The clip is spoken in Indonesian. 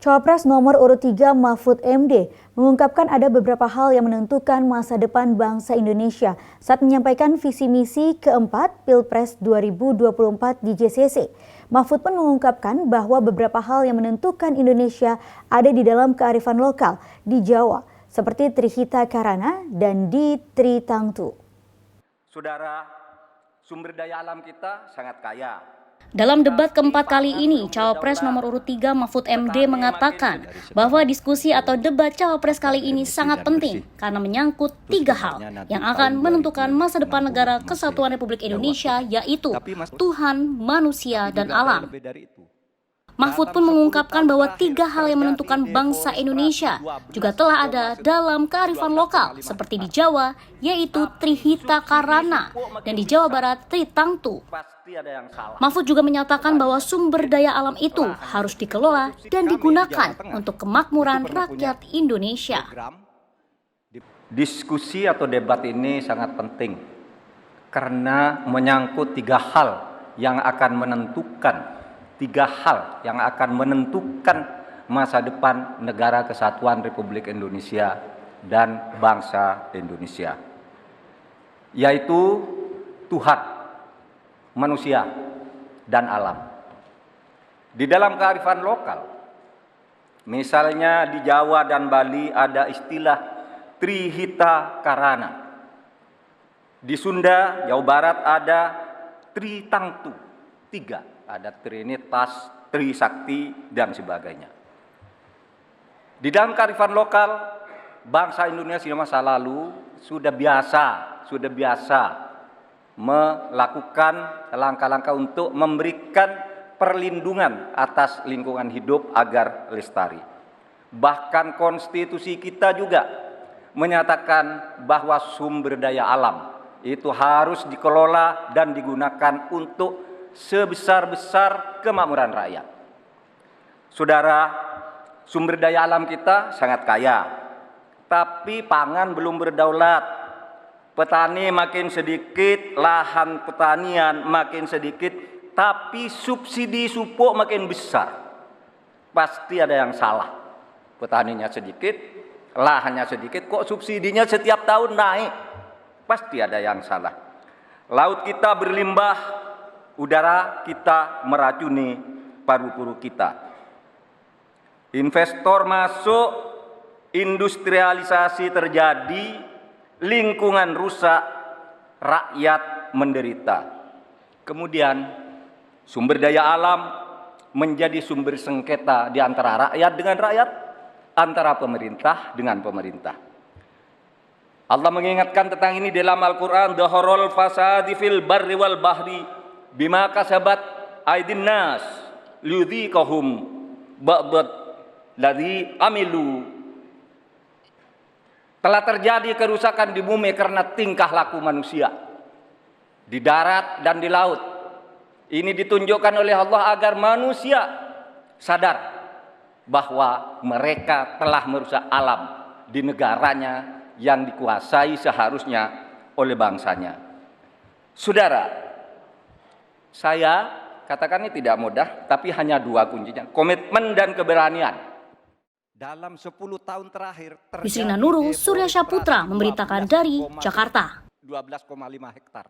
Cawapres nomor urut 3 Mahfud MD mengungkapkan ada beberapa hal yang menentukan masa depan bangsa Indonesia saat menyampaikan visi misi keempat Pilpres 2024 di JCC. Mahfud pun mengungkapkan bahwa beberapa hal yang menentukan Indonesia ada di dalam kearifan lokal di Jawa, seperti Trihita Karana dan di Tritangtu. Saudara, sumber daya alam kita sangat kaya. Dalam debat keempat kali ini, Cawapres nomor urut 3 Mahfud MD mengatakan bahwa diskusi atau debat Cawapres kali ini sangat penting karena menyangkut 3 hal yang akan menentukan masa depan negara kesatuan Republik Indonesia, yaitu Tuhan, manusia, dan alam. Mahfud pun mengungkapkan bahwa 3 hal yang menentukan bangsa Indonesia juga telah ada dalam kearifan lokal seperti di Jawa, yaitu Trihita Karana, dan di Jawa Barat Tritangtu. Mahfud juga menyatakan bahwa sumber daya alam itu harus dikelola dan digunakan untuk kemakmuran rakyat Indonesia. Diskusi atau debat ini sangat penting karena menyangkut 3 hal yang akan menentukan masa depan negara kesatuan Republik Indonesia dan bangsa Indonesia, yaitu Tuhan, manusia, dan alam. Di dalam kearifan lokal, misalnya di Jawa dan Bali ada istilah Trihita Karana. Di Sunda, Jawa Barat ada Tritangtu, 3. Ada Trinitas, Trisakti, dan sebagainya. Di dalam kearifan lokal, bangsa Indonesia masa lalu sudah biasa melakukan langkah-langkah untuk memberikan perlindungan atas lingkungan hidup agar lestari. Bahkan konstitusi kita juga menyatakan bahwa sumber daya alam itu harus dikelola dan digunakan untuk sebesar-besar kemakmuran rakyat. Saudara, sumber daya alam kita sangat kaya, tapi pangan belum berdaulat. Petani makin sedikit, lahan pertanian makin sedikit, tapi subsidi pupuk makin besar. Pasti ada yang salah. Petaninya sedikit, lahannya sedikit, kok subsidinya setiap tahun naik? Pasti ada yang salah. Laut kita berlimbah, udara kita meracuni paru-paru kita. Investor masuk, industrialisasi terjadi, lingkungan rusak, rakyat menderita. Kemudian sumber daya alam menjadi sumber sengketa di antara rakyat dengan rakyat, antara pemerintah dengan pemerintah. Allah mengingatkan tentang ini dalam Al-Quran, Dhaharul fasadi fil barri wal bahri bima kasabat aydin nas liyudhiqahum ba'dad ladzi amilu. Telah terjadi kerusakan di bumi karena tingkah laku manusia di darat dan di laut. Ini ditunjukkan oleh Allah agar manusia sadar bahwa mereka telah merusak alam di negaranya yang dikuasai seharusnya oleh bangsanya. Saudara, saya katakan ini tidak mudah, tapi hanya 2 kuncinya, komitmen dan keberanian. Dalam 10 tahun terakhir, Yusrina Nurul, Surya Syaputra memberitakan dari Jakarta. 12,5 hektar.